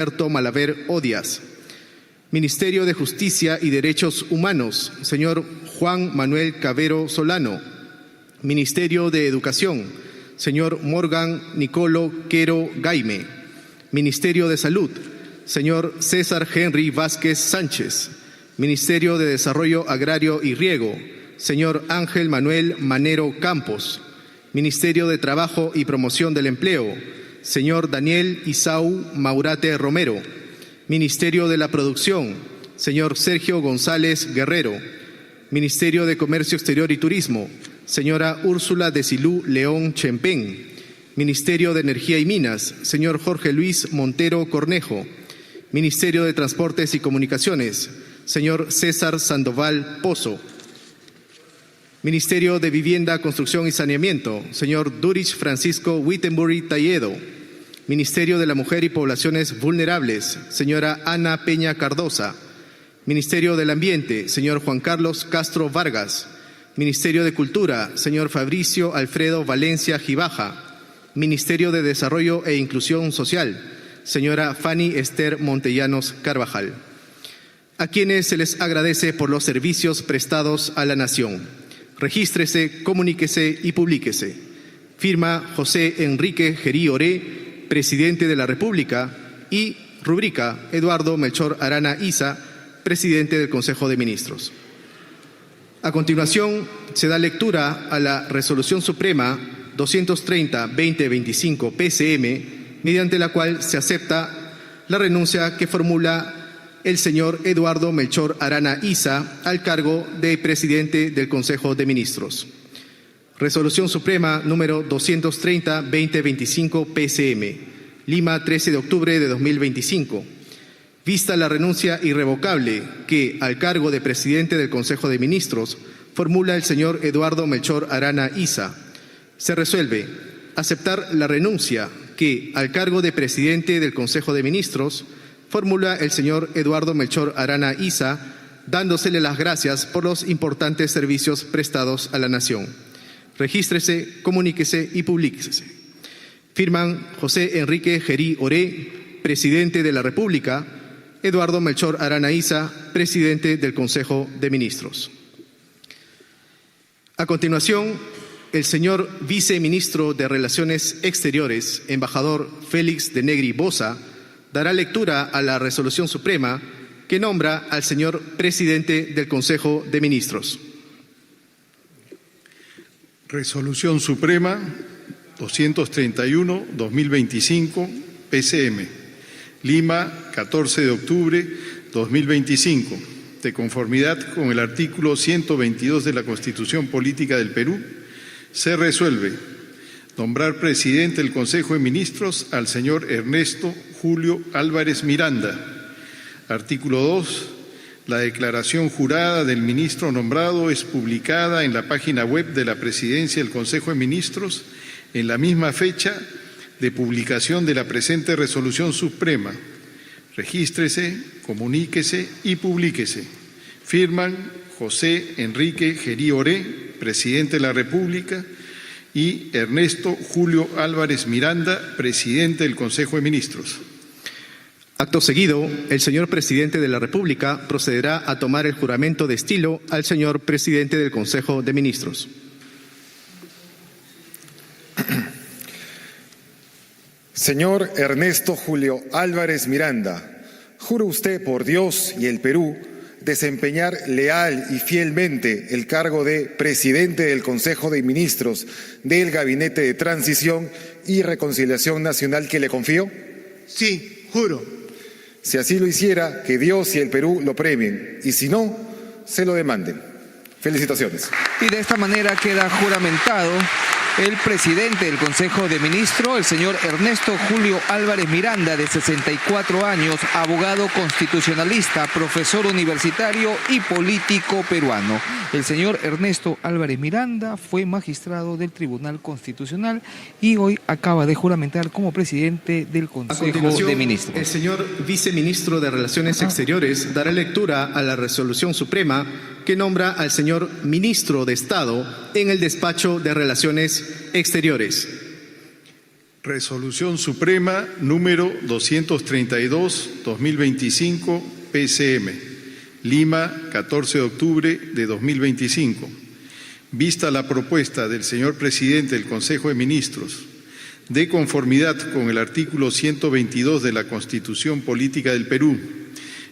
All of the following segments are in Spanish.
Alberto Malaver Odias. Ministerio de Justicia y Derechos Humanos, señor Juan Manuel Cavero Solano. Ministerio de Educación, señor Morgan Nicolo Quero Gaime. Ministerio de Salud, señor César Henry Vázquez Sánchez. Ministerio de Desarrollo Agrario y Riego, señor Ángel Manuel Manero Campos. Ministerio de Trabajo y Promoción del Empleo, señor Daniel Isau Maurate Romero. Ministerio de la Producción, señor Sergio González Guerrero. Ministerio de Comercio Exterior y Turismo, señora Úrsula Desilú León Chempén. Ministerio de Energía y Minas, señor Jorge Luis Montero Cornejo. Ministerio de Transportes y Comunicaciones, señor César Sandoval Pozo. Ministerio de Vivienda, Construcción y Saneamiento, señor Durich Francisco Wittenbury Talledo. Ministerio de la Mujer y Poblaciones Vulnerables, señora Ana Peña Cardosa. Ministerio del Ambiente, señor Juan Carlos Castro Vargas. Ministerio de Cultura, señor Fabricio Alfredo Valencia Gibaja. Ministerio de Desarrollo e Inclusión Social, señora Fanny Esther Montellanos Carvajal. A quienes se les agradece por los servicios prestados a la nación. Regístrese, comuníquese y publíquese. Firma José Enrique Gerí Oré, Presidente de la República, y rubrica Eduardo Melchor Arana Isa, Presidente del Consejo de Ministros. A continuación, se da lectura a la Resolución Suprema 230-2025 PCM, mediante la cual se acepta la renuncia que formula el señor Eduardo Melchor Arana Isa al cargo de Presidente del Consejo de Ministros. Resolución Suprema número 230-2025 PCM, Lima, 13 de octubre de 2025. Vista la renuncia irrevocable que, al cargo de Presidente del Consejo de Ministros, formula el señor Eduardo Melchor Arana Isa, se resuelve aceptar la renuncia que, al cargo de Presidente del Consejo de Ministros, formula el señor Eduardo Melchor Arana Isa, dándosele las gracias por los importantes servicios prestados a la nación. Regístrese, comuníquese y publíquese. Firman José Enrique Gerí Oré, Presidente de la República, Eduardo Melchor Arana Isa, Presidente del Consejo de Ministros. A continuación, el señor Viceministro de Relaciones Exteriores, embajador Félix de Negri Boza, dará lectura a la Resolución Suprema que nombra al señor Presidente del Consejo de Ministros. Resolución Suprema 231-2025 PCM, Lima, 14 de octubre 2025. De conformidad con el artículo 122 de la Constitución Política del Perú, se resuelve nombrar presidente del Consejo de Ministros al señor Ernesto Julio Álvarez Miranda. Artículo 2. La declaración jurada del ministro nombrado es publicada en la página web de la Presidencia del Consejo de Ministros en la misma fecha de publicación de la presente Resolución Suprema. Regístrese, comuníquese y publíquese. Firman José Enrique Gerí Oré, Presidente de la República, y Ernesto Julio Álvarez Miranda, Presidente del Consejo de Ministros. Acto seguido, el señor Presidente de la República procederá a tomar el juramento de estilo al señor Presidente del Consejo de Ministros. Señor Ernesto Julio Álvarez Miranda, ¿jura usted por Dios y el Perú desempeñar leal y fielmente el cargo de Presidente del Consejo de Ministros del Gabinete de Transición y Reconciliación Nacional que le confío? Sí, juro. Si así lo hiciera, que Dios y el Perú lo premien, y si no, se lo demanden. Felicitaciones. Y de esta manera queda juramentado el presidente del Consejo de Ministros, el señor Ernesto Julio Álvarez Miranda, de 64 años, abogado constitucionalista, profesor universitario y político peruano. El señor Ernesto Álvarez Miranda fue magistrado del Tribunal Constitucional y hoy acaba de juramentar como presidente del Consejo de Ministros. El señor Viceministro de Relaciones Exteriores dará lectura a la Resolución Suprema que nombra al señor Ministro de Estado en el Despacho de Relaciones Exteriores. Resolución Suprema número 232/2025 PCM, Lima, 14 de octubre de 2025. Vista la propuesta del señor presidente del Consejo de Ministros, de conformidad con el artículo 122 de la Constitución Política del Perú,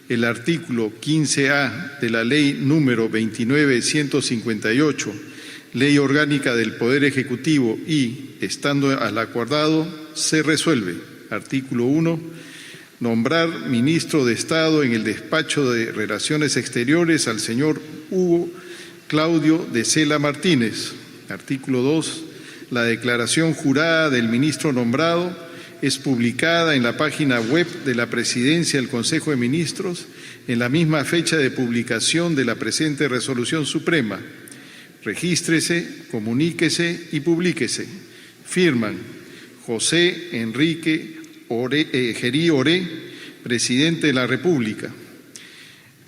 el artículo 15A de la Ley número 29.158, Ley Orgánica del Poder Ejecutivo y, estando al acordado, se resuelve. Artículo 1. Nombrar ministro de Estado en el despacho de Relaciones Exteriores al señor Hugo Claudio de Sela Martínez. Artículo 2. La declaración jurada del ministro nombrado es publicada en la página web de la Presidencia del Consejo de Ministros en la misma fecha de publicación de la presente Resolución Suprema. Regístrese, comuníquese y publíquese. Firman José Enrique Gerí Oré, Presidente de la República.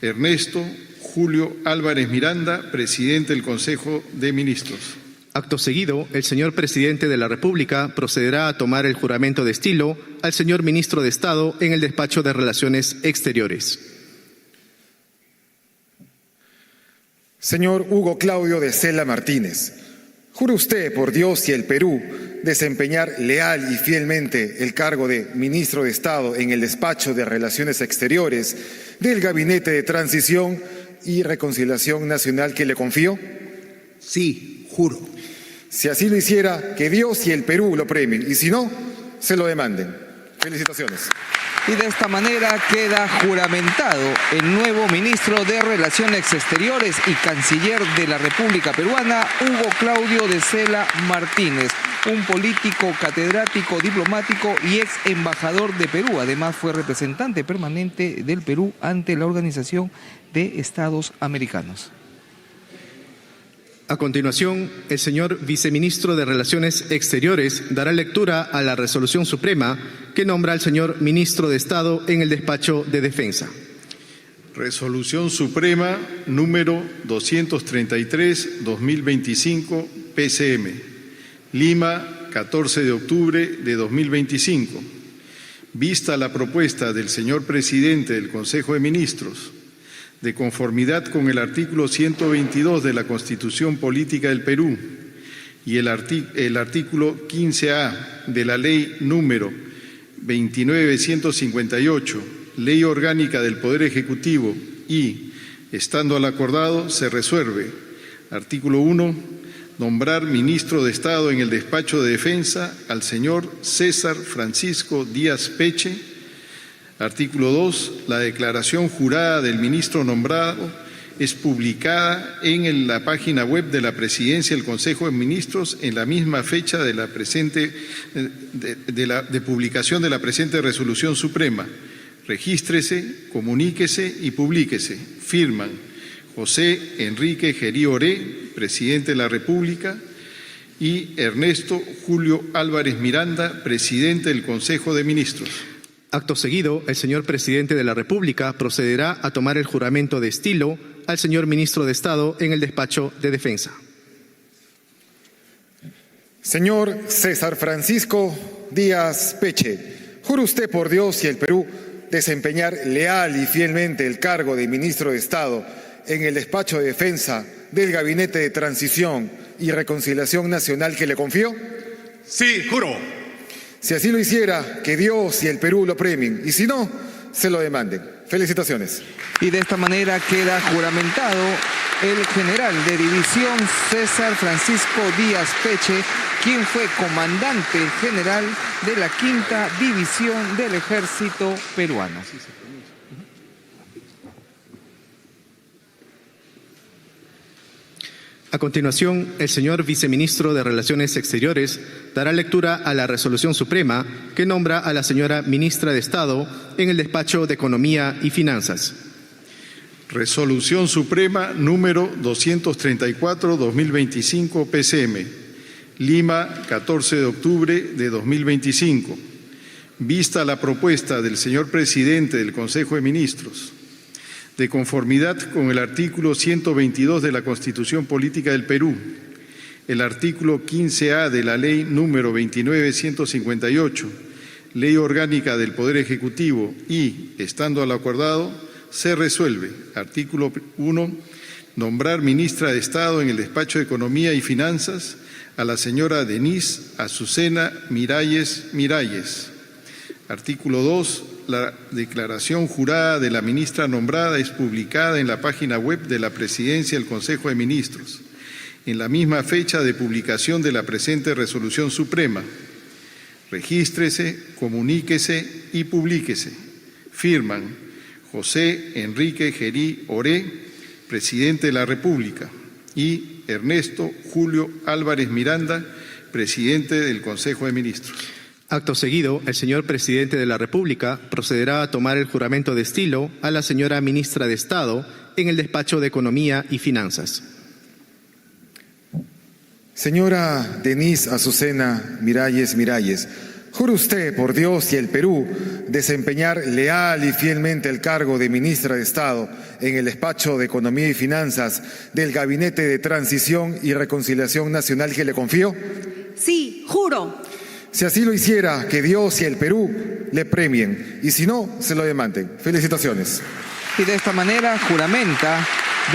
Ernesto Julio Álvarez Miranda, Presidente del Consejo de Ministros. Acto seguido, el señor Presidente de la República procederá a tomar el juramento de estilo al señor Ministro de Estado en el despacho de Relaciones Exteriores. Señor Hugo Claudio de Sela Martínez, ¿jura usted por Dios y el Perú desempeñar leal y fielmente el cargo de Ministro de Estado en el despacho de Relaciones Exteriores del Gabinete de Transición y Reconciliación Nacional que le confío? Sí, juro. Si así lo hiciera, que Dios y el Perú lo premien, y si no, se lo demanden. Felicitaciones. Y de esta manera queda juramentado el nuevo ministro de Relaciones Exteriores y canciller de la República Peruana, Hugo Claudio de Sela Martínez, un político, catedrático, diplomático y ex embajador de Perú. Además fue representante permanente del Perú ante la Organización de Estados Americanos. A continuación, el señor Viceministro de Relaciones Exteriores dará lectura a la Resolución Suprema que nombra al señor Ministro de Estado en el despacho de Defensa. Resolución Suprema número 233/2025 PCM, Lima, 14 de octubre de 2025. Vista la propuesta del señor Presidente del Consejo de Ministros, de conformidad con el artículo 122 de la Constitución Política del Perú y el artículo 15A de la Ley número 29.158, Ley Orgánica del Poder Ejecutivo y, estando al acordado, se resuelve. Artículo 1. Nombrar ministro de Estado en el despacho de Defensa al señor César Francisco Díaz Peche. Artículo 2. La declaración jurada del ministro nombrado es publicada en la página web de la Presidencia del Consejo de Ministros en la misma fecha de la presente de publicación de la presente Resolución Suprema. Regístrese, comuníquese y publíquese. Firman José Enrique Gerí Oré, Presidente de la República, y Ernesto Julio Álvarez Miranda, Presidente del Consejo de Ministros. Acto seguido, el señor Presidente de la República procederá a tomar el juramento de estilo al señor Ministro de Estado en el despacho de Defensa. Señor César Francisco Díaz Peche, ¿jura usted por Dios y el Perú desempeñar leal y fielmente el cargo de Ministro de Estado en el despacho de Defensa del Gabinete de Transición y Reconciliación Nacional que le confío? Sí, juro. Si así lo hiciera, que Dios y el Perú lo premien, y si no, se lo demanden. Felicitaciones. Y de esta manera queda juramentado el general de división César Francisco Díaz Peche, quien fue comandante general de la 5ª División del Ejército Peruano. A continuación, el señor Viceministro de Relaciones Exteriores dará lectura a la Resolución Suprema que nombra a la señora Ministra de Estado en el despacho de Economía y Finanzas. Resolución Suprema número 234/2025 PCM, Lima, 14 de octubre de 2025. Vista la propuesta del señor Presidente del Consejo de Ministros, de conformidad con el artículo 122 de la Constitución Política del Perú, el artículo 15A de la Ley número 29.158, Ley Orgánica del Poder Ejecutivo, y, estando al acordado, se resuelve. Artículo 1. Nombrar ministra de Estado en el despacho de Economía y Finanzas a la señora Denise Azucena Miralles Miralles. Artículo 2. La declaración jurada de la ministra nombrada es publicada en la página web de la Presidencia del Consejo de Ministros, en la misma fecha de publicación de la presente resolución suprema. Regístrese, comuníquese y publíquese. Firman José Enrique Gerí Oré, Presidente de la República, y Ernesto Julio Álvarez Miranda, Presidente del Consejo de Ministros. Acto seguido, el señor Presidente de la República procederá a tomar el juramento de estilo a la señora Ministra de Estado en el despacho de Economía y Finanzas. Señora Denise Azucena Miralles Miralles, ¿jura usted por Dios y el Perú desempeñar leal y fielmente el cargo de Ministra de Estado en el despacho de Economía y Finanzas del Gabinete de Transición y Reconciliación Nacional que le confío? Sí, juro. Si así lo hiciera, que Dios y el Perú le premien, y si no, se lo demanden. Felicitaciones. Y de esta manera juramenta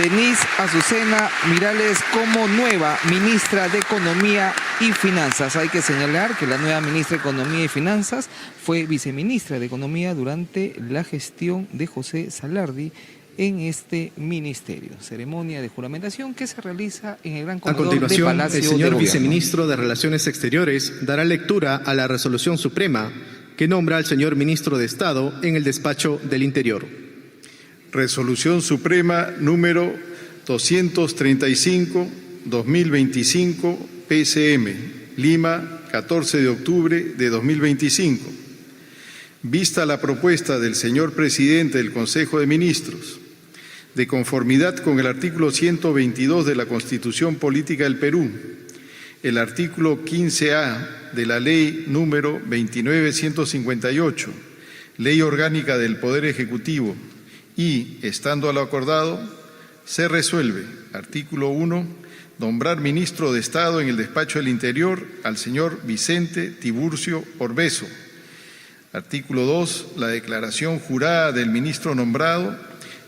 Denise Azucena Miralles como nueva ministra de Economía y Finanzas. Hay que señalar que la nueva ministra de Economía y Finanzas fue viceministra de Economía durante la gestión de José Salardi en este ministerio. Ceremonia de juramentación que se realiza en el Gran A Comedor continuación, de Palacio el de señor Gobierno. viceministro de Relaciones Exteriores dará lectura a la resolución suprema que nombra al señor ministro de Estado en el despacho del Interior. Resolución Suprema número 235-2025, PSM, Lima, 14 de octubre de 2025. Vista la propuesta del señor Presidente del Consejo de Ministros, de conformidad con el artículo 122 de la Constitución Política del Perú, el artículo 15A de la Ley número 29.158, Ley Orgánica del Poder Ejecutivo, y, estando a lo acordado, se resuelve. Artículo 1. Nombrar ministro de Estado en el despacho del Interior al señor Vicente Tiburcio Orbeso. Artículo 2. La declaración jurada del ministro nombrado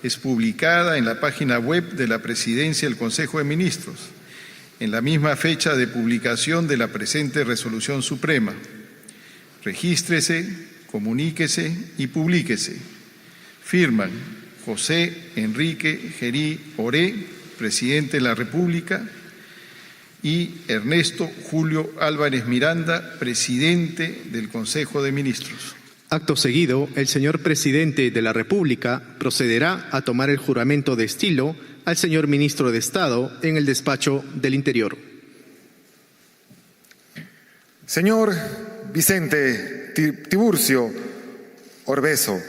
es publicada en la página web de la Presidencia del Consejo de Ministros, en la misma fecha de publicación de la presente resolución suprema. Regístrese, comuníquese y publíquese. Firman José Enrique Gerí Oré, Presidente de la República, y Ernesto Julio Álvarez Miranda, Presidente del Consejo de Ministros. Acto seguido, el señor Presidente de la República procederá a tomar el juramento de estilo al señor Ministro de Estado en el despacho del Interior. Señor Vicente Tiburcio Orbeso,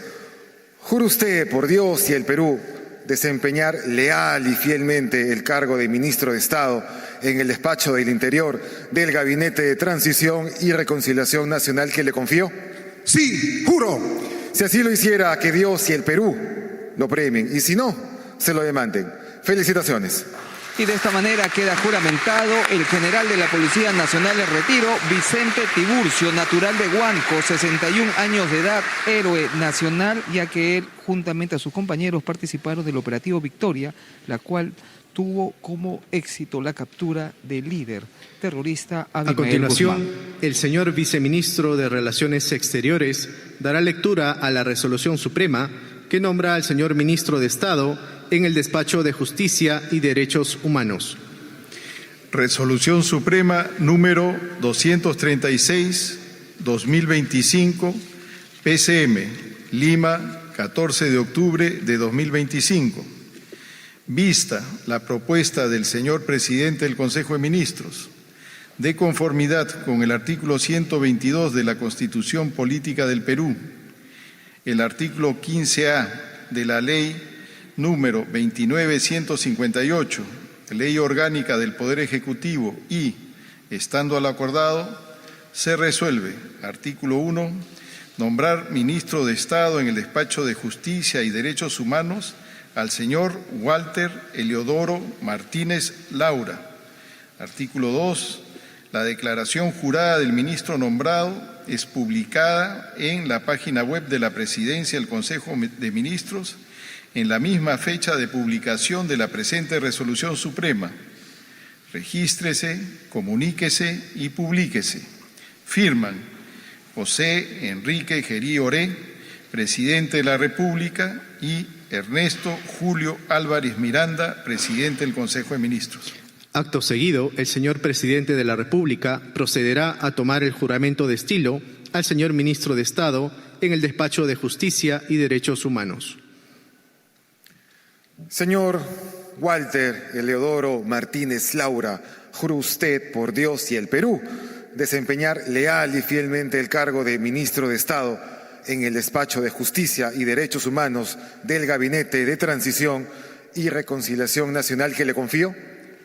¿jura usted por Dios y el Perú desempeñar leal y fielmente el cargo de Ministro de Estado en el despacho del Interior del Gabinete de Transición y Reconciliación Nacional que le confío? Sí, juro. Si así lo hiciera, que Dios y el Perú lo premien, y si no, se lo demanden. Felicitaciones. Y de esta manera queda juramentado el general de la Policía Nacional en retiro, Vicente Tiburcio, natural de Huánuco, 61 años de edad, héroe nacional, ya que él, juntamente a sus compañeros, participaron del operativo Victoria, la cual tuvo como éxito la captura del líder terrorista Abimael A continuación, Guzmán. el señor viceministro de Relaciones Exteriores dará lectura a la resolución suprema que nombra al señor ministro de Estado en el despacho de Justicia y Derechos Humanos. Resolución Suprema número 236-2025, PCM, Lima, 14 de octubre de 2025. Vista la propuesta del señor Presidente del Consejo de Ministros, de conformidad con el artículo 122 de la Constitución Política del Perú, el artículo 15A de la Ley número 29.158, Ley Orgánica del Poder Ejecutivo, y, estando al acordado, se resuelve. Artículo 1. Nombrar ministro de Estado en el despacho de Justicia y Derechos Humanos al señor Walter Eliodoro Martínez Laura. Artículo 2. La declaración jurada del ministro nombrado es publicada en la página web de la Presidencia del Consejo de Ministros en la misma fecha de publicación de la presente resolución suprema. Regístrese, comuníquese y publíquese. Firman José Enrique Gerí Oré, Presidente de la República, y Ernesto Julio Álvarez Miranda, Presidente del Consejo de Ministros. Acto seguido, el señor Presidente de la República procederá a tomar el juramento de estilo al señor Ministro de Estado en el Despacho de Justicia y Derechos Humanos. Señor Walter Eleodoro Martínez Laura, juro usted por Dios y el Perú desempeñar leal y fielmente el cargo de Ministro de Estado en el Despacho de Justicia y Derechos Humanos del Gabinete de Transición y Reconciliación Nacional que le confío.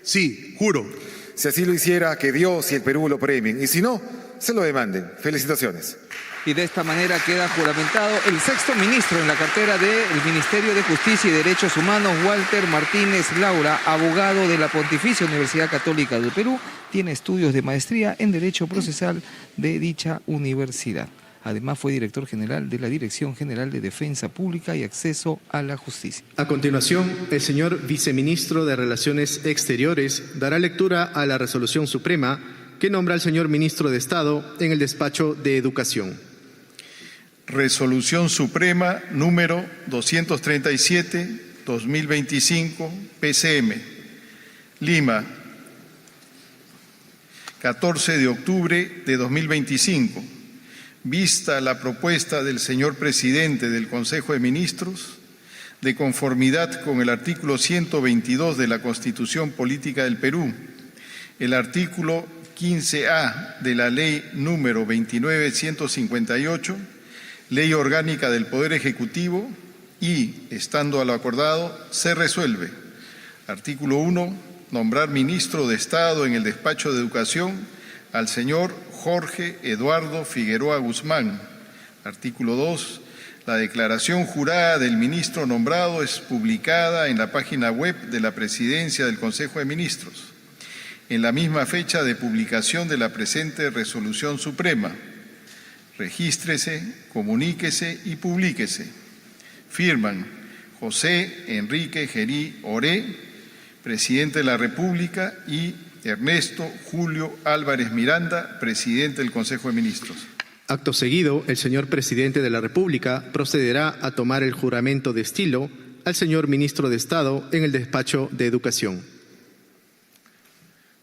Sí, juro. Si así lo hiciera, que Dios y el Perú lo premien, y si no, se lo demanden. Felicitaciones. Y de esta manera queda juramentado el sexto ministro en la cartera del Ministerio de Justicia y Derechos Humanos, Walter Martínez Laura, abogado de la Pontificia Universidad Católica del Perú, tiene estudios de maestría en Derecho Procesal de dicha universidad. Además fue director general de la Dirección General de Defensa Pública y Acceso a la Justicia. A continuación, el señor Viceministro de Relaciones Exteriores dará lectura a la resolución suprema que nombra al señor Ministro de Estado en el Despacho de Educación. Resolución Suprema número 237/2025, PCM, Lima, 14 de octubre de 2025. Vista la propuesta del señor Presidente del Consejo de Ministros, de conformidad con el artículo 122 de la Constitución Política del Perú, el artículo 15A de la Ley número 29.158, Ley Orgánica del Poder Ejecutivo, y, estando a lo acordado, se resuelve. Artículo 1. Nombrar Ministro de Estado en el Despacho de Educación al señor Jorge Eduardo Figueroa Guzmán. Artículo 2. La declaración jurada del ministro nombrado es publicada en la página web de la Presidencia del Consejo de Ministros, en la misma fecha de publicación de la presente resolución suprema. Regístrese, comuníquese y publíquese. Firman José Enrique Gerí Oré, Presidente de la República, y Ernesto Julio Álvarez Miranda, Presidente del Consejo de Ministros. Acto seguido, el señor Presidente de la República procederá a tomar el juramento de estilo al señor Ministro de Estado en el Despacho de Educación.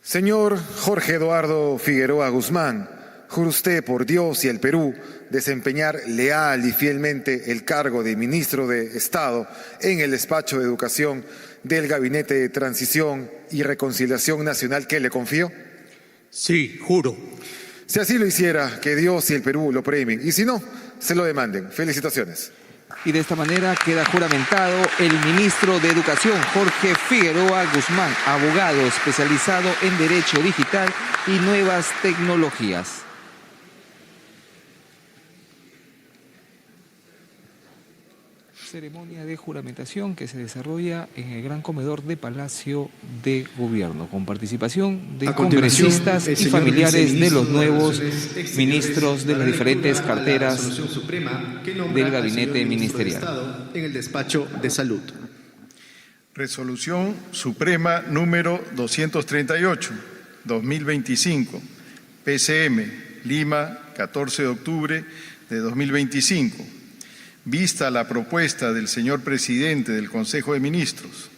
Señor Jorge Eduardo Figueroa Guzmán, juro usted por Dios y el Perú desempeñar leal y fielmente el cargo de Ministro de Estado en el Despacho de Educación del Gabinete de Transición y Reconciliación Nacional que le confío. Sí, juro. Si así lo hiciera, que Dios y el Perú lo premien, y si no, se lo demanden. Felicitaciones. Y de esta manera queda juramentado el ministro de Educación, Jorge Figueroa Guzmán, abogado especializado en Derecho Digital y Nuevas Tecnologías. Ceremonia de juramentación que se desarrolla en el Gran Comedor de Palacio de Gobierno, con participación de congresistas y familiares de los nuevos ministros de las diferentes carteras del gabinete ministerial. En el Despacho de Salud. Resolución Suprema número 238/2025, PCM, Lima, 14 de octubre de 2025. Vista la propuesta del señor Presidente del Consejo de Ministros,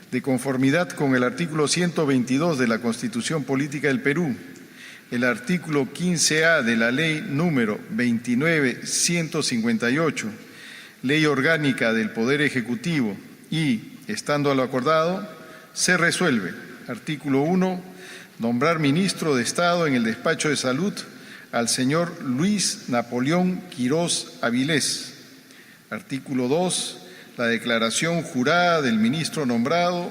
de conformidad con el artículo 122 de la Constitución Política del Perú, el artículo 15A de la Ley número 29.158, Ley Orgánica del Poder Ejecutivo, y, estando a lo acordado, se resuelve. Artículo 1. Nombrar Ministro de Estado en el Despacho de Salud al señor Luis Napoleón Quirós Avilés. Artículo 2. La declaración jurada del ministro nombrado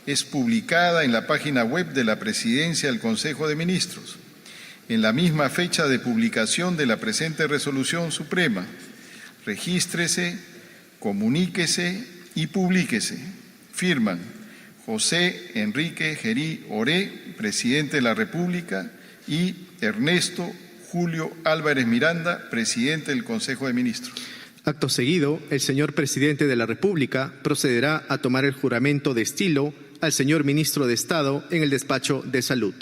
es publicada en la página web de la Presidencia del Consejo de Ministros, en la misma fecha de publicación de la presente resolución suprema. Regístrese, comuníquese y publíquese. Firman José Enrique Gerí Oré, presidente de la República, y Ernesto Julio Álvarez Miranda, presidente del Consejo de Ministros. Acto seguido, el señor presidente de la República procederá a tomar el juramento de estilo al señor ministro de Estado en el despacho de Salud.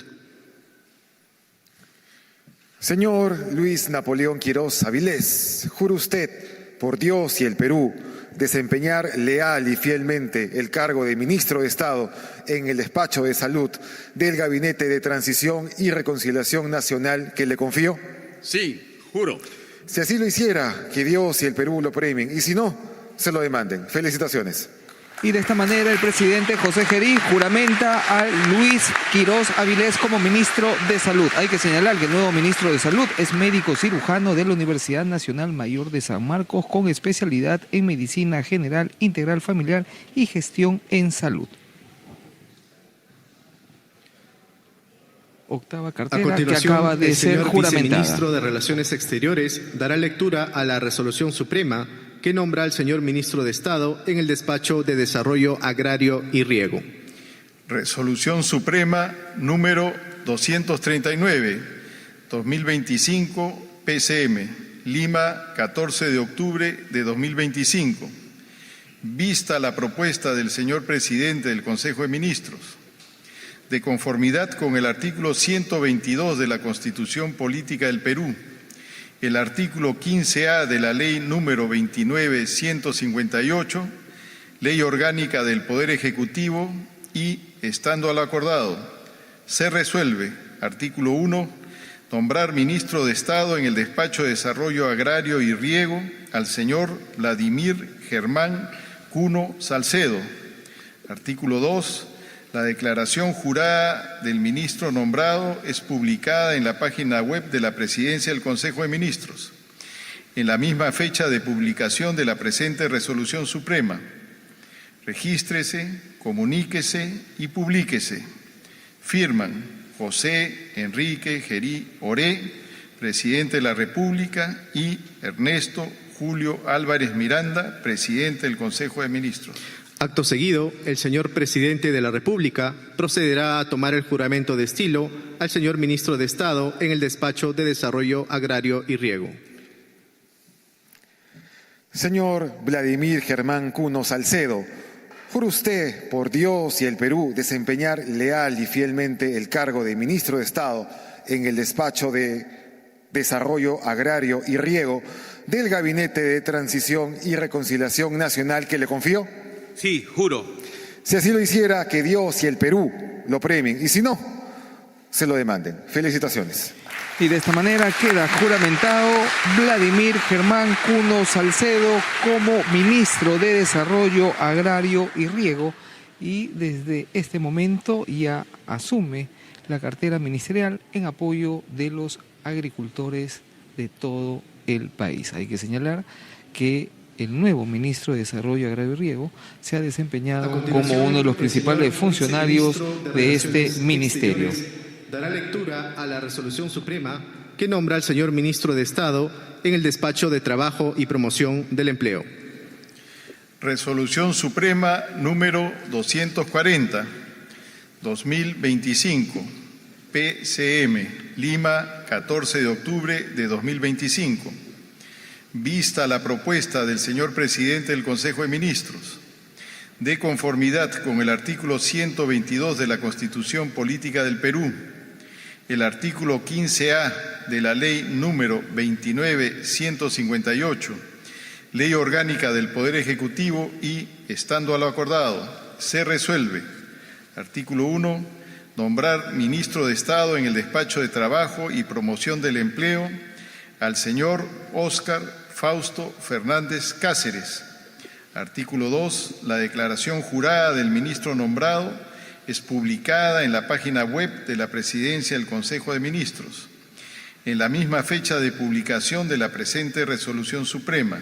Señor Luis Napoleón Quirós Avilés, ¿jura usted, por Dios y el Perú, desempeñar leal y fielmente el cargo de ministro de Estado en el despacho de Salud del Gabinete de Transición y Reconciliación Nacional que le confió? Sí, juro. Si así lo hiciera, que Dios y el Perú lo premien, y si no, se lo demanden. Felicitaciones. Y de esta manera el presidente José Gerí juramenta a Luis Quirós Avilés como ministro de Salud. Hay que señalar que el nuevo ministro de Salud es médico cirujano de la Universidad Nacional Mayor de San Marcos con especialidad en medicina general, integral familiar y gestión en salud. Octava A cartera que continuación, acaba de el ser señor juramentada. viceministro de Relaciones Exteriores dará lectura a la resolución suprema que nombra al señor ministro de Estado en el despacho de Desarrollo Agrario y Riego. Resolución Suprema número 239, 2025, PCM, Lima, 14 de octubre de 2025. Vista la propuesta del señor presidente del Consejo de Ministros, de conformidad con el artículo 122 de la Constitución Política del Perú, el artículo 15A de la Ley número 29.158, Ley Orgánica del Poder Ejecutivo, y, estando a lo acordado, se resuelve, artículo 1, nombrar ministro de Estado en el Despacho de Desarrollo Agrario y Riego al señor Vladimir Germán Cuno Salcedo. Artículo 2. La declaración jurada del ministro nombrado es publicada en la página web de la Presidencia del Consejo de Ministros, en la misma fecha de publicación de la presente resolución suprema. Regístrese, comuníquese y publíquese. Firman José Enrique Gerí Oré, presidente de la República, y Ernesto Julio Álvarez Miranda, presidente del Consejo de Ministros. Acto seguido, el señor presidente de la República procederá a tomar el juramento de estilo al señor ministro de Estado en el despacho de Desarrollo Agrario y Riego. Señor Vladimir Germán Cuno Salcedo, ¿jura usted, por Dios y el Perú, desempeñar leal y fielmente el cargo de ministro de Estado en el despacho de Desarrollo Agrario y Riego del Gabinete de Transición y Reconciliación Nacional que le confió? Sí, juro. Si así lo hiciera, que Dios y el Perú lo premien, y si no, se lo demanden. Felicitaciones. Y de esta manera queda juramentado Vladimir Germán Cuno Salcedo como ministro de Desarrollo Agrario y Riego, y desde este momento ya asume la cartera ministerial en apoyo de los agricultores de todo el país. Hay que señalar que el nuevo ministro de Desarrollo Agrario y Riego se ha desempeñado como uno de los principales funcionarios de este ministerio. Dará lectura a la resolución suprema que nombra al señor ministro de Estado en el despacho de Trabajo y Promoción del Empleo. Resolución Suprema número 240, 2025, PCM, Lima, 14 de octubre de 2025. Vista la propuesta del señor presidente del Consejo de Ministros, de conformidad con el artículo 122 de la Constitución Política del Perú, el artículo 15A de la Ley número 29.158, Ley Orgánica del Poder Ejecutivo, y, estando a lo acordado, se resuelve, artículo 1, nombrar ministro de Estado en el Despacho de Trabajo y Promoción del Empleo al señor Óscar Fausto Fernández Cáceres. Artículo 2. La declaración jurada del ministro nombrado es publicada en la página web de la Presidencia del Consejo de Ministros, en la misma fecha de publicación de la presente resolución suprema.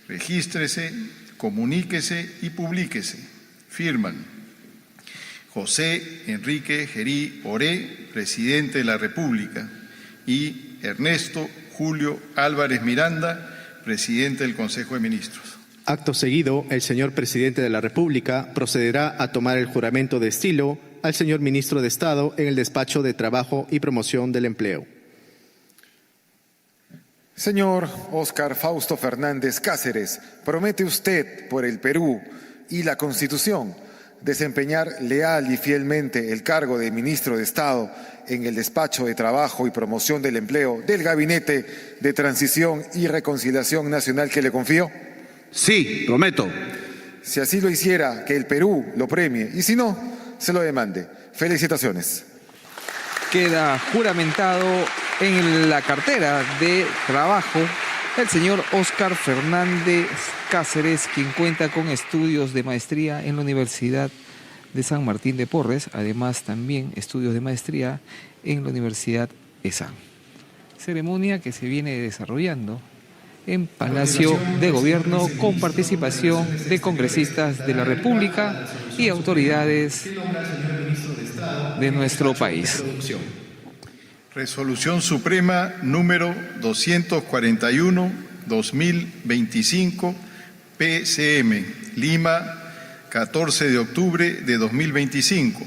Regístrese, comuníquese y publíquese. Firman José Enrique Gerí Oré, presidente de la República, y Ernesto Julio Álvarez Miranda, presidente del Consejo de Ministros. Acto seguido, el señor presidente de la República procederá a tomar el juramento de estilo al señor ministro de Estado en el despacho de Trabajo y Promoción del Empleo. Señor Óscar Fausto Fernández Cáceres, ¿promete usted por el Perú y la Constitución desempeñar leal y fielmente el cargo de ministro de Estado en el despacho de Trabajo y Promoción del Empleo del Gabinete de Transición y Reconciliación Nacional que le confío? Sí, prometo. Si así lo hiciera, que el Perú lo premie y si no, se lo demande. Felicitaciones. Queda juramentado en la cartera de trabajo el señor Óscar Fernández Cáceres, quien cuenta con estudios de maestría en la Universidad de San Martín de Porres, además también estudios de maestría en la Universidad ESAN. Ceremonia que se viene desarrollando en Palacio de Gobierno con participación de congresistas de la República y autoridades de nuestro país. Resolución Suprema número 241-2025 PCM, Lima, 14 de octubre de 2025.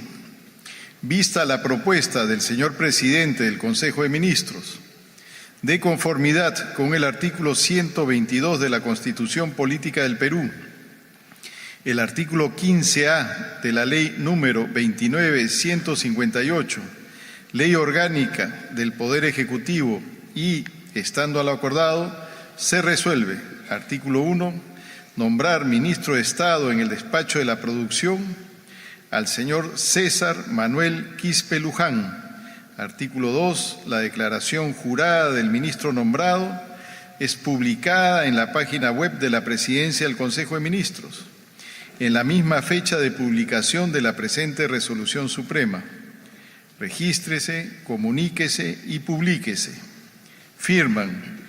Vista la propuesta del señor presidente del Consejo de Ministros, de conformidad con el artículo 122 de la Constitución Política del Perú, el artículo 15A de la Ley número 29.158, Ley Orgánica del Poder Ejecutivo y, estando a lo acordado, se resuelve. Artículo 1. Nombrar ministro de Estado en el despacho de la producción al señor César Manuel Quispe Luján. Artículo 2. La declaración jurada del ministro nombrado es publicada en la página web de la Presidencia del Consejo de Ministros, en la misma fecha de publicación de la presente Resolución Suprema. Regístrese, comuníquese y publíquese. Firman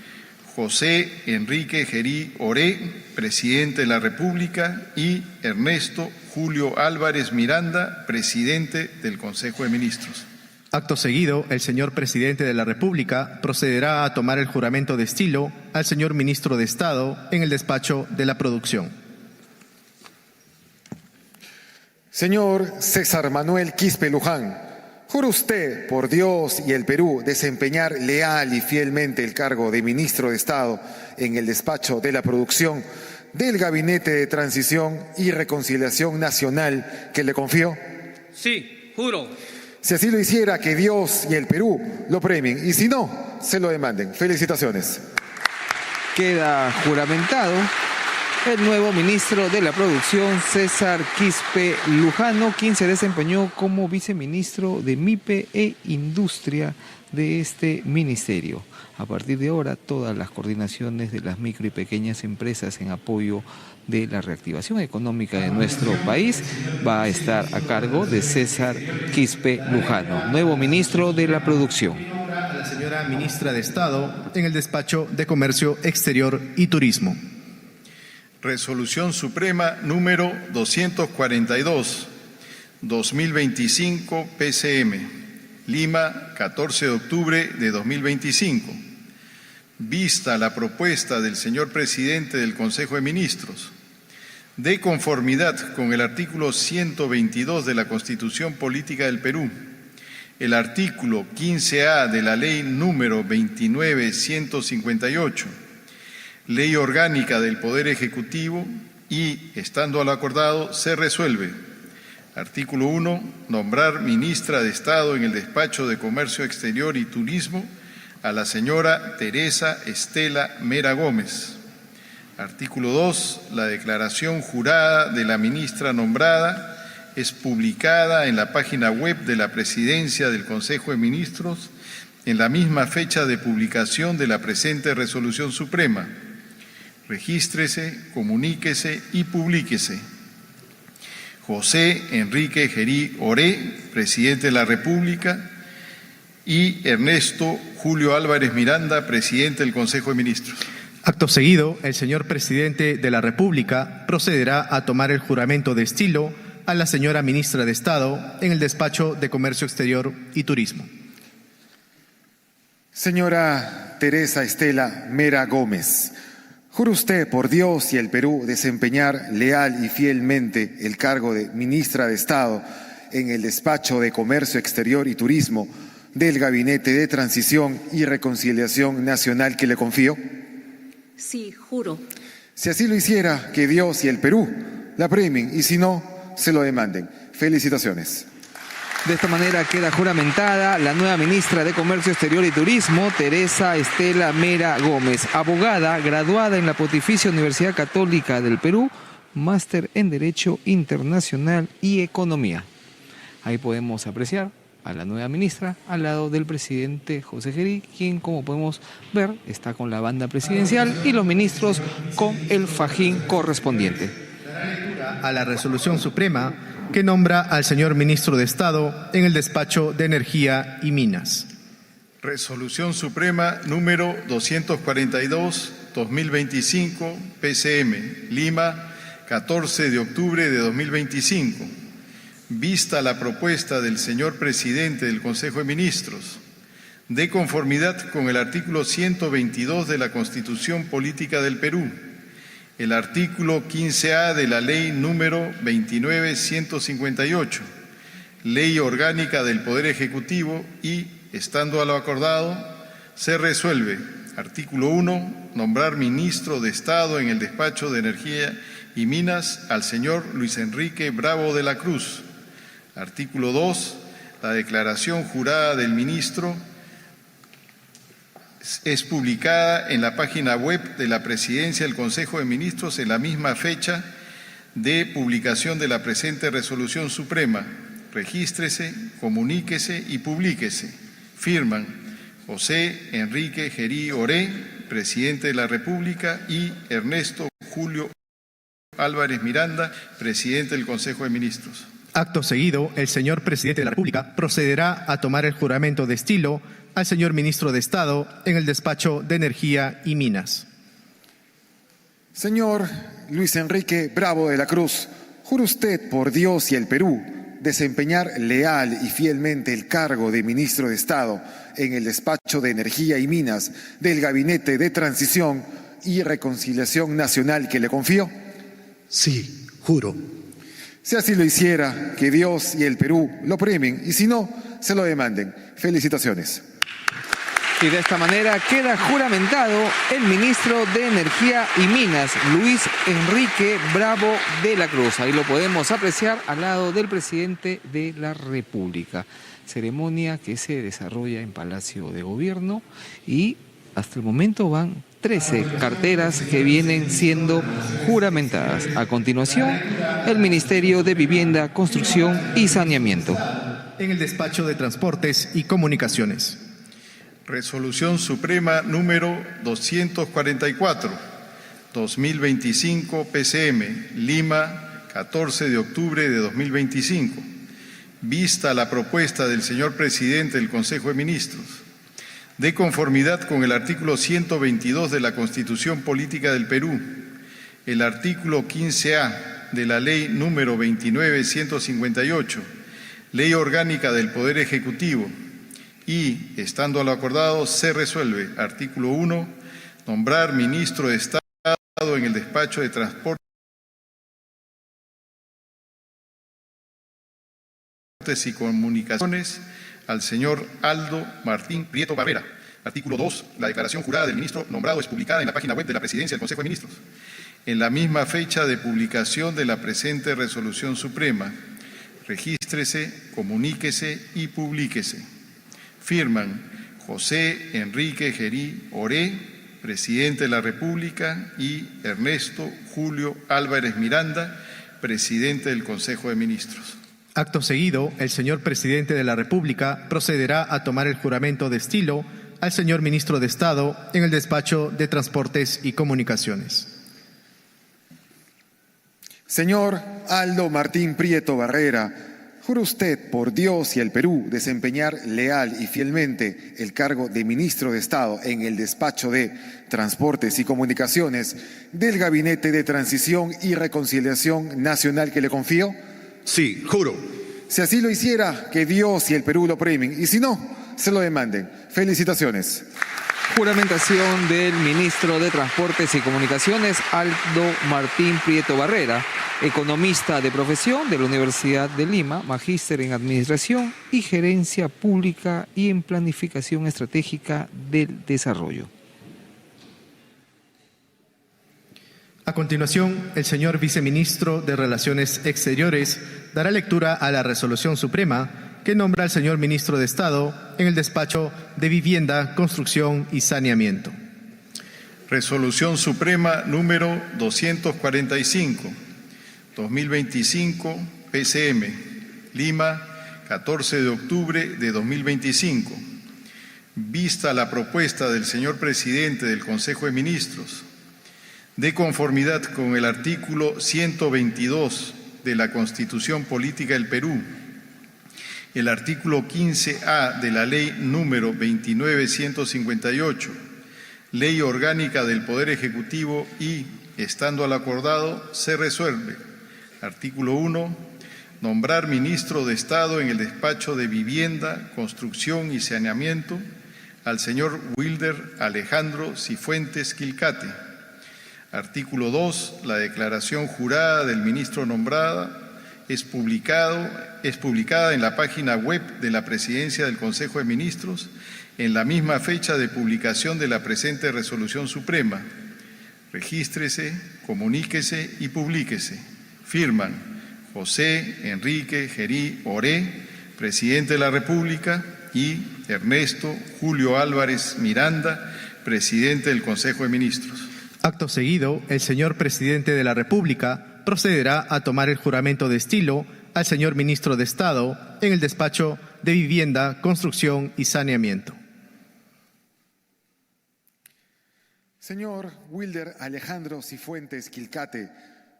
José Enrique Gerí Oré, presidente de la República, y Ernesto Julio Álvarez Miranda, presidente del Consejo de Ministros. Acto seguido, el señor presidente de la República procederá a tomar el juramento de estilo al señor ministro de Estado en el despacho de la producción. Señor César Manuel Quispe Luján, ¿jura usted por Dios y el Perú desempeñar leal y fielmente el cargo de ministro de Estado en el despacho de la producción del Gabinete de Transición y Reconciliación Nacional que le confió? Sí, juro. Si así lo hiciera, que Dios y el Perú lo premien y si no, se lo demanden. Felicitaciones. Queda juramentado el nuevo ministro de la Producción, César Quispe Luján, quien se desempeñó como viceministro de MIPE e Industria de este ministerio. A partir de ahora, todas las coordinaciones de las micro y pequeñas empresas en apoyo de la reactivación económica de nuestro país va a estar a cargo de César Quispe Luján, nuevo ministro de la Producción. A la señora ministra de Estado en el despacho de Comercio Exterior y Turismo. Resolución Suprema número 242-2025 PCM, Lima, 14 de octubre de 2025. Vista la propuesta del señor presidente del Consejo de Ministros, de conformidad con el artículo 122 de la Constitución Política del Perú, el artículo 15A de la Ley número 29.158, Ley Orgánica del Poder Ejecutivo y, estando a lo acordado, se resuelve. Artículo 1. Nombrar ministra de Estado en el despacho de Comercio Exterior y Turismo a la señora Teresa Estela Mera Gómez. Artículo 2. La declaración jurada de la ministra nombrada es publicada en la página web de la Presidencia del Consejo de Ministros en la misma fecha de publicación de la presente Resolución Suprema. Regístrese, comuníquese y publíquese. José Enrique Gerí Oré, presidente de la República, y Ernesto Julio Álvarez Miranda, presidente del Consejo de Ministros. Acto seguido, el señor presidente de la República procederá a tomar el juramento de estilo a la señora ministra de Estado en el despacho de Comercio Exterior y Turismo. Señora Teresa Estela Mera Gómez, ¿Jura usted por Dios y el Perú desempeñar leal y fielmente el cargo de ministra de Estado en el despacho de Comercio Exterior y Turismo del Gabinete de Transición y Reconciliación Nacional que le confío? Sí, juro. Si así lo hiciera, que Dios y el Perú la premien y si no, se lo demanden. Felicitaciones. De esta manera queda juramentada la nueva ministra de Comercio Exterior y Turismo, Teresa Estela Mera Gómez, abogada graduada en la Pontificia Universidad Católica del Perú, máster en Derecho Internacional y Economía. Ahí podemos apreciar a la nueva ministra al lado del presidente José Gerí, quien, como podemos ver, está con la banda presidencial y los ministros con el fajín correspondiente. A la resolución suprema que nombra al señor ministro de Estado en el despacho de Energía y Minas. Resolución Suprema número 242-2025, PCM, Lima, 14 de octubre de 2025. Vista la propuesta del señor presidente del Consejo de Ministros, de conformidad con el artículo 122 de la Constitución Política del Perú, el artículo 15A de la Ley número 29.158, Ley Orgánica del Poder Ejecutivo y, estando a lo acordado, se resuelve. Artículo 1. Nombrar ministro de Estado en el despacho de Energía y Minas al señor Luis Enrique Bravo de la Cruz. Artículo 2. La declaración jurada del ministro es publicada en la página web de la Presidencia del Consejo de Ministros en la misma fecha de publicación de la presente resolución suprema. Regístrese, comuníquese y publíquese. Firman José Enrique Gerí Oré, presidente de la República, y Ernesto Julio Álvarez Miranda, presidente del Consejo de Ministros. Acto seguido, el señor presidente de la República procederá a tomar el juramento de estilo al señor ministro de Estado en el despacho de Energía y Minas. Señor Luis Enrique Bravo de la Cruz, ¿jura usted por Dios y el Perú desempeñar leal y fielmente el cargo de ministro de Estado en el despacho de Energía y Minas del Gabinete de Transición y Reconciliación Nacional que le confío? Sí, juro. Si así lo hiciera, que Dios y el Perú lo premien y si no, se lo demanden. Felicitaciones. Y de esta manera queda juramentado el ministro de Energía y Minas, Luis Enrique Bravo de la Cruz. Ahí lo podemos apreciar al lado del presidente de la República. Ceremonia que se desarrolla en Palacio de Gobierno y hasta el momento van 13 carteras que vienen siendo juramentadas. A continuación, el Ministerio de Vivienda, Construcción y Saneamiento. En el despacho de Transportes y Comunicaciones. Resolución Suprema número 244-2025 PCM, Lima, 14 de octubre de 2025. Vista la propuesta del señor presidente del Consejo de Ministros, de conformidad con el artículo 122 de la Constitución Política del Perú, el artículo 15A de la Ley número 29.158, Ley Orgánica del Poder Ejecutivo, y, estando a lo acordado, se resuelve. Artículo 1. Nombrar ministro de Estado en el despacho de Transportes y Comunicaciones al señor Aldo Martín Prieto Barrera. Artículo 2. La declaración jurada del ministro nombrado es publicada en la página web de la Presidencia del Consejo de Ministros en la misma fecha de publicación de la presente resolución suprema. Regístrese, comuníquese y publíquese. Firman José Enrique Gerí Oré, presidente de la República, y Ernesto Julio Álvarez Miranda, presidente del Consejo de Ministros. Acto seguido, el señor presidente de la República procederá a tomar el juramento de estilo al señor ministro de Estado en el despacho de Transportes y Comunicaciones. Señor Aldo Martín Prieto Barrera, ¿jura usted por Dios y el Perú desempeñar leal y fielmente el cargo de ministro de Estado en el despacho de Transportes y Comunicaciones del Gabinete de Transición y Reconciliación Nacional que le confío? Sí, juro. Si así lo hiciera, que Dios y el Perú lo premien y si no, se lo demanden. Felicitaciones. Juramentación del ministro de Transportes y Comunicaciones, Aldo Martín Prieto Barrera, economista de profesión de la Universidad de Lima, magíster en Administración y Gerencia Pública y en Planificación Estratégica del Desarrollo. A continuación, el señor viceministro de Relaciones Exteriores dará lectura a la resolución suprema que nombra al señor ministro de Estado en el despacho de Vivienda, Construcción y Saneamiento. Resolución Suprema número 245, 2025, PCM, Lima, 14 de octubre de 2025. Vista la propuesta del señor presidente del Consejo de Ministros, de conformidad con el artículo 122 de la Constitución Política del Perú, el artículo 15A de la Ley número 29158, Ley Orgánica del Poder Ejecutivo y, estando al acordado, se resuelve. Artículo 1. Nombrar ministro de Estado en el despacho de Vivienda, Construcción y Saneamiento al señor Wilder Alejandro Cifuentes Quilcate. Artículo 2. La declaración jurada del ministro nombrada es publicada en la página web de la Presidencia del Consejo de Ministros en la misma fecha de publicación de la presente resolución suprema. Regístrese, comuníquese y publíquese. Firman José Enrique Gerí Oré, Presidente de la República, y Ernesto Julio Álvarez Miranda, Presidente del Consejo de Ministros. Acto seguido, el señor presidente de la República procederá a tomar el juramento de estilo al señor ministro de Estado en el despacho de Vivienda, Construcción y Saneamiento. Señor Wilder Alejandro Cifuentes Quilcate,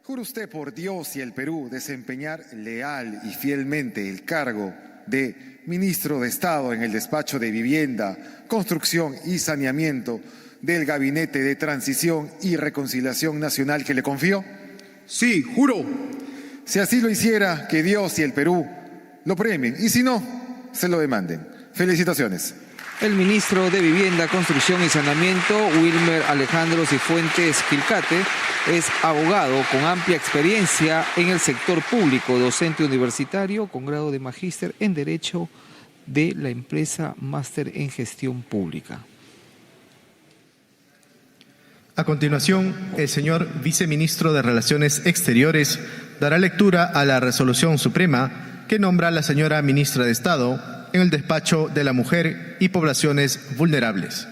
¿jura usted por Dios y el Perú desempeñar leal y fielmente el cargo de ministro de Estado en el despacho de Vivienda, Construcción y Saneamiento del Gabinete de Transición y Reconciliación Nacional que le confió? Sí, juro. Si así lo hiciera, que Dios y el Perú lo premien, y si no, se lo demanden. Felicitaciones. El ministro de Vivienda, Construcción y Saneamiento, Wilmer Alejandro Cifuentes Quilcate, es abogado con amplia experiencia en el sector público, docente universitario con grado de magíster en Derecho de la empresa Máster en Gestión Pública. A continuación, el señor viceministro de Relaciones Exteriores dará lectura a la resolución suprema que nombra a la señora ministra de Estado en el despacho de la Mujer y Poblaciones Vulnerables.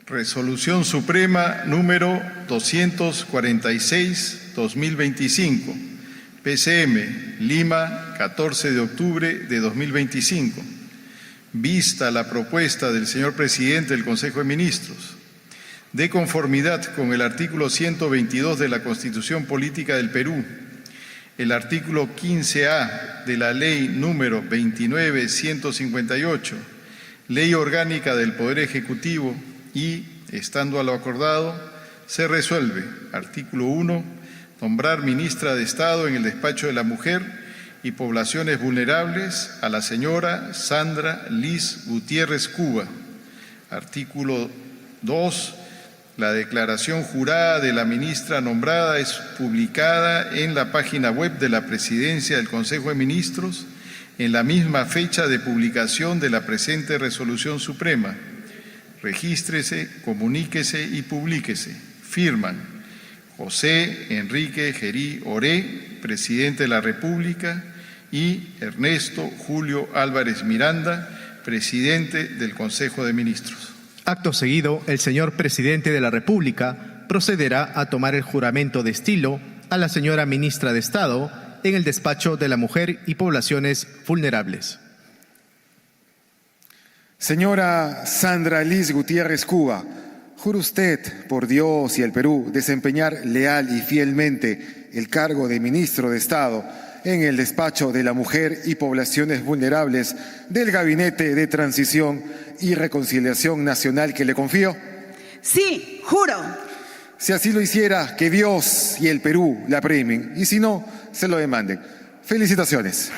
Resolución Suprema número 246-2025, PCM, Lima, 14 de octubre de 2025. Vista la propuesta del señor presidente del Consejo de Ministros, de conformidad con el artículo 122 de la Constitución Política del Perú, el artículo 15A de la Ley número 29158, Ley Orgánica del Poder Ejecutivo y, estando a lo acordado, se resuelve. Artículo 1. Nombrar ministra de Estado en el despacho de la Mujer y Poblaciones Vulnerables a la señora Sandra Liz Gutiérrez Cuba. Artículo 2. La declaración jurada de la ministra nombrada es publicada en la página web de la Presidencia del Consejo de Ministros en la misma fecha de publicación de la presente resolución suprema. Regístrese, comuníquese y publíquese. Firman José Enrique Gerí Oré, Presidente de la República, y Ernesto Julio Álvarez Miranda, Presidente del Consejo de Ministros. Acto seguido, el señor presidente de la República procederá a tomar el juramento de estilo a la señora ministra de Estado en el despacho de la Mujer y Poblaciones Vulnerables. Señora Sandra Liz Gutiérrez Cuba, ¿jura usted por Dios y el Perú desempeñar leal y fielmente el cargo de ministro de Estado en el despacho de la Mujer y Poblaciones Vulnerables del Gabinete de Transición y Reconciliación Nacional que le confío? Sí, juro. Si así lo hiciera, que Dios y el Perú la premien, y si no, se lo demanden. Felicitaciones.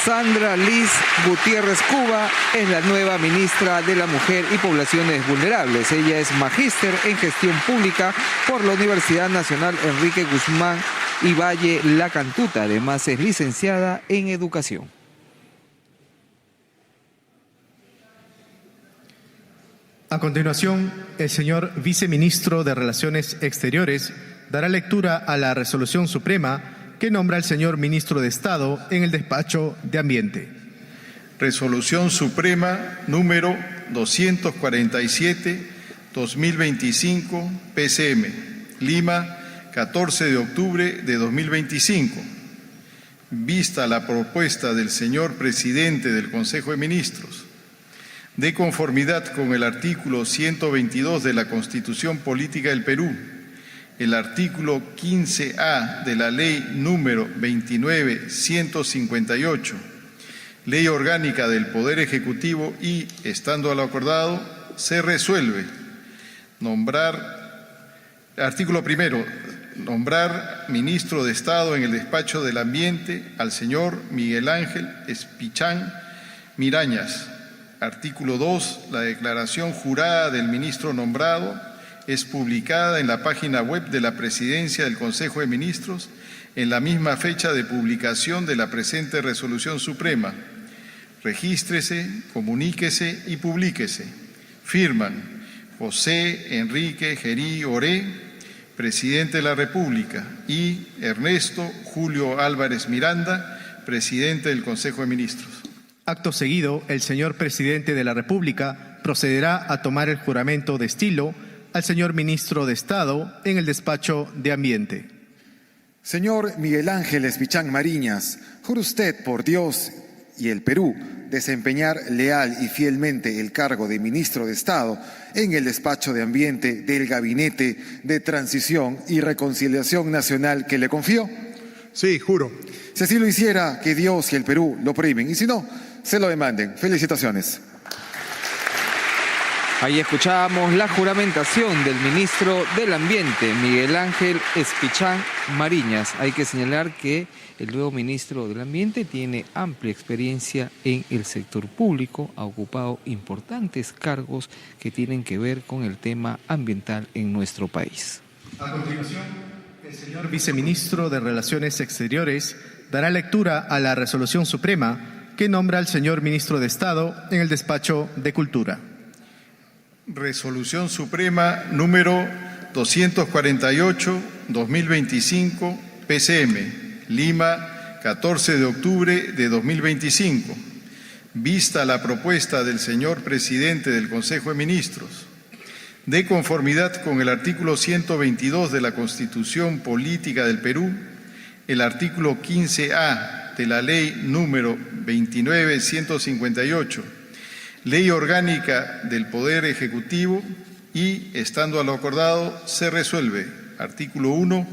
Sandra Liz Gutiérrez Cuba es la nueva ministra de la Mujer y Poblaciones Vulnerables. Ella es magíster en gestión pública por la Universidad Nacional Enrique Guzmán y Valle La Cantuta. Además es licenciada en educación. A continuación, el señor viceministro de Relaciones Exteriores dará lectura a la resolución suprema que nombra al señor ministro de Estado en el despacho de Ambiente. Resolución Suprema número 247-2025 PCM, Lima, 14 de octubre de 2025. Vista la propuesta del señor presidente del Consejo de Ministros, de conformidad con el artículo 122 de la Constitución Política del Perú, el artículo 15A de la Ley número 29.158, Ley Orgánica del Poder Ejecutivo y, estando a lo acordado, se resuelve artículo primero, nombrar ministro de Estado en el despacho del Ambiente al señor Miguel Ángel Espichán Mirañas. Artículo 2. La declaración jurada del ministro nombrado es publicada en la página web de la Presidencia del Consejo de Ministros en la misma fecha de publicación de la presente resolución suprema. Regístrese, comuníquese y publíquese. Firman José Enrique Gerí Oré, presidente de la República, y Ernesto Julio Álvarez Miranda, presidente del Consejo de Ministros. Acto seguido, el señor presidente de la República procederá a tomar el juramento de estilo al señor ministro de Estado en el despacho de Ambiente. Señor Miguel Ángel Espichán Mariñas, ¿jura usted por Dios y el Perú desempeñar leal y fielmente el cargo de ministro de Estado en el despacho de Ambiente del Gabinete de Transición y Reconciliación Nacional que le confió? Sí, juro. Si así lo hiciera, que Dios y el Perú lo primen, y si no, se lo demanden. Felicitaciones. Ahí escuchábamos la juramentación del ministro del Ambiente, Miguel Ángel Espichán Mariñas. Hay que señalar que el nuevo ministro del Ambiente tiene amplia experiencia en el sector público, ha ocupado importantes cargos que tienen que ver con el tema ambiental en nuestro país. A continuación, el señor viceministro de Relaciones Exteriores dará lectura a la resolución suprema que nombra al señor ministro de Estado en el despacho de Cultura. Resolución Suprema número 248-2025 PCM, Lima, 14 de octubre de 2025. Vista la propuesta del señor presidente del Consejo de Ministros, de conformidad con el artículo 122 de la Constitución Política del Perú, el artículo 15A de la Ley número 29.158, Ley Orgánica del Poder Ejecutivo y, estando a lo acordado, se resuelve. Artículo 1.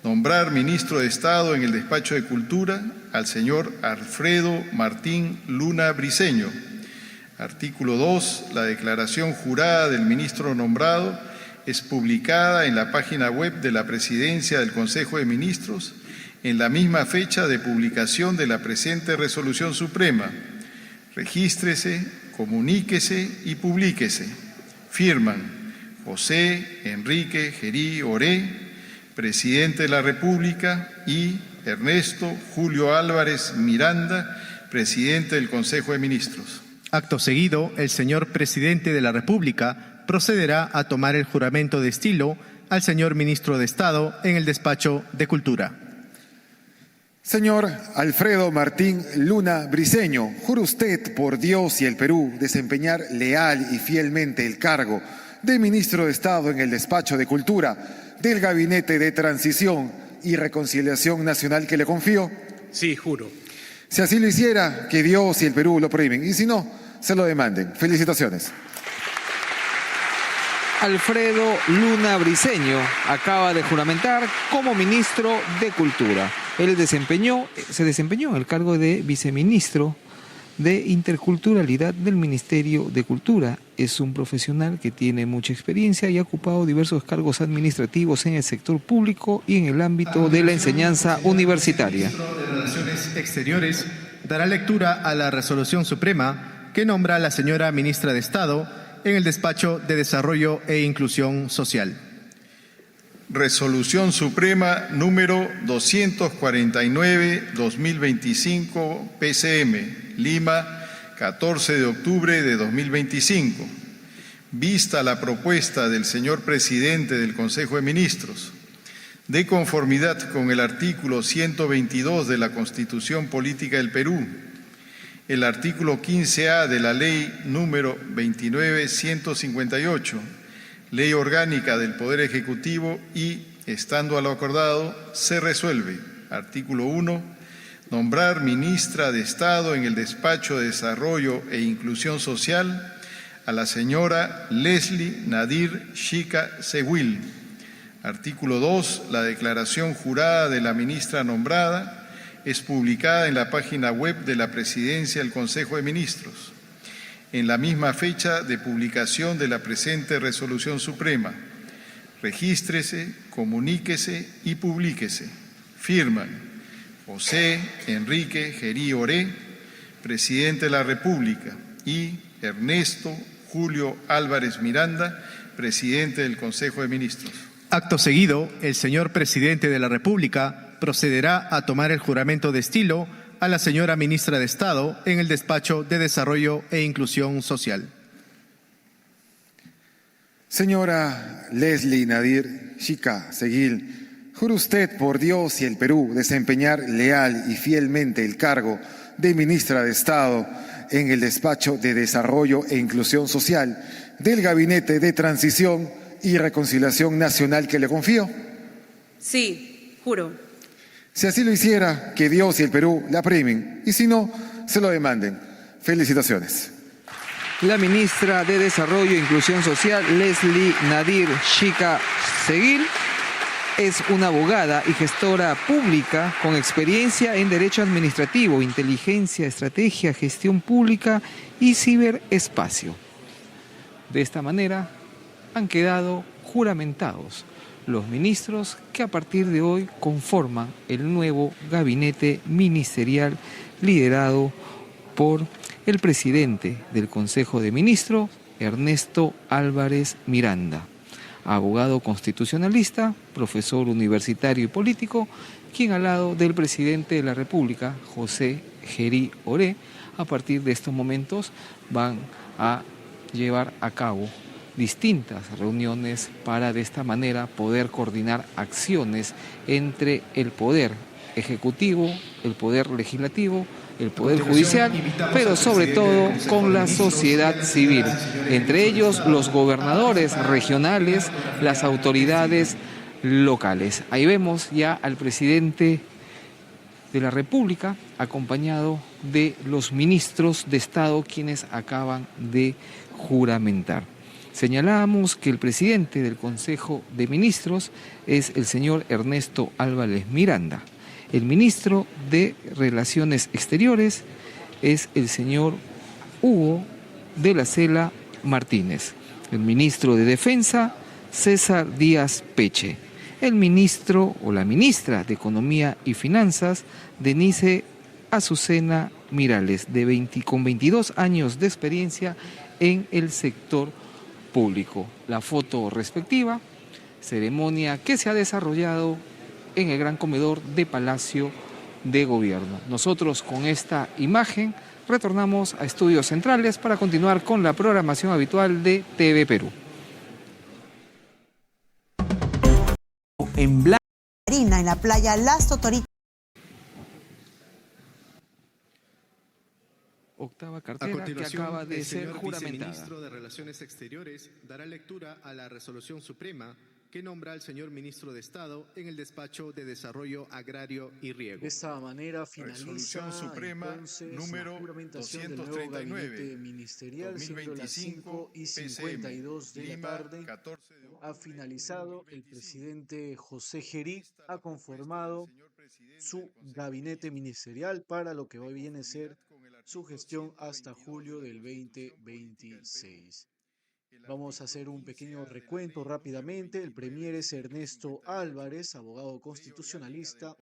Nombrar ministro de Estado en el despacho de Cultura al señor Alfredo Martín Luna Briceño. Artículo 2. La declaración jurada del ministro nombrado es publicada en la página web de la Presidencia del Consejo de Ministros en la misma fecha de publicación de la presente resolución suprema. Regístrese, comuníquese y publíquese. Firman José Enrique Gerí Oré, presidente de la República, y Ernesto Julio Álvarez Miranda, presidente del Consejo de Ministros. Acto seguido, el señor presidente de la República procederá a tomar el juramento de estilo al señor ministro de Estado en el despacho de Cultura. Señor Alfredo Martín Luna Briceño, ¿jura usted por Dios y el Perú desempeñar leal y fielmente el cargo de ministro de Estado en el despacho de Cultura del Gabinete de Transición y Reconciliación Nacional que le confió? Sí, juro. Si así lo hiciera, que Dios y el Perú lo primen, y si no, se lo demanden. Felicitaciones. Alfredo Luna Briceño acaba de juramentar como ministro de Cultura. Él se desempeñó en el cargo de viceministro de Interculturalidad del Ministerio de Cultura. Es un profesional que tiene mucha experiencia y ha ocupado diversos cargos administrativos en el sector público y en el ámbito de la enseñanza universitaria. El ministro de Relaciones Exteriores dará lectura a la Resolución Suprema que nombra a la señora Ministra de Estado en el Despacho de Desarrollo e Inclusión Social. Resolución Suprema número 249-2025 PCM, Lima, 14 de octubre de 2025. Vista la propuesta del señor presidente del Consejo de Ministros, de conformidad con el artículo 122 de la Constitución Política del Perú, el artículo 15A de la Ley número 29.158, Ley Orgánica del Poder Ejecutivo y, estando a lo acordado, se resuelve. Artículo 1. Nombrar ministra de Estado en el Despacho de Desarrollo e Inclusión Social a la señora Leslie Nadir Chica Seguil. Artículo 2. La declaración jurada de la ministra nombrada es publicada en la página web de la Presidencia del Consejo de Ministros en la misma fecha de publicación de la presente Resolución Suprema. Regístrese, comuníquese y publíquese. Firman José Enrique Gerí Oré, Presidente de la República, y Ernesto Julio Álvarez Miranda, Presidente del Consejo de Ministros. Acto seguido, el señor Presidente de la República procederá a tomar el juramento de estilo a la señora Ministra de Estado en el Despacho de Desarrollo e Inclusión Social. Señora Leslie Nadir Chica Seguil, ¿jura usted por Dios y el Perú desempeñar leal y fielmente el cargo de Ministra de Estado en el Despacho de Desarrollo e Inclusión Social del Gabinete de Transición y Reconciliación Nacional que le confío? Sí, juro. Si así lo hiciera, que Dios y el Perú la premien, y si no, se lo demanden. Felicitaciones. La ministra de Desarrollo e Inclusión Social, Leslie Nadir Chica Seguil, es una abogada y gestora pública con experiencia en Derecho Administrativo, Inteligencia, Estrategia, Gestión Pública y Ciberespacio. De esta manera han quedado juramentados los ministros que a partir de hoy conforman el nuevo gabinete ministerial liderado por el presidente del Consejo de Ministros, Ernesto Álvarez Miranda, abogado constitucionalista, profesor universitario y político, quien al lado del presidente de la República, José Gerí Oré, a partir de estos momentos van a llevar a cabo distintas reuniones para de esta manera poder coordinar acciones entre el Poder Ejecutivo, el Poder Legislativo, el Poder Judicial, pero sobre todo con la sociedad civil, entre ellos los gobernadores regionales, las autoridades locales. Ahí vemos ya al presidente de la República acompañado de los ministros de Estado quienes acaban de juramentar. Señalábamos que el presidente del Consejo de Ministros es el señor Ernesto Álvarez Miranda. El ministro de Relaciones Exteriores es el señor Hugo de la Cela Martínez. El ministro de Defensa, César Díaz Peche. El ministro o la ministra de Economía y Finanzas, Denise Azucena Mirales, con 22 años de experiencia en el sector público. La foto respectiva, ceremonia que se ha desarrollado en el Gran Comedor de Palacio de Gobierno. Nosotros con esta imagen retornamos a Estudios Centrales para continuar con la programación habitual de TV Perú. En la playa Las Totoritas. Octava A cartera que continuación, acaba de el ser señor juramentada. viceministro de Relaciones Exteriores dará lectura a la Resolución Suprema que nombra al señor Ministro de Estado en el Despacho de Desarrollo Agrario y Riego. De esta manera finaliza Resolución Suprema entonces número la juramentación del nuevo 239, gabinete ministerial, siendo las 5:52 de la tarde. Ha finalizado, el presidente José Gerí ha conformado su gabinete ministerial para lo que hoy viene a ser su gestión hasta julio del 2026. Vamos a hacer un pequeño recuento rápidamente. El premier es Ernesto Álvarez, abogado constitucionalista.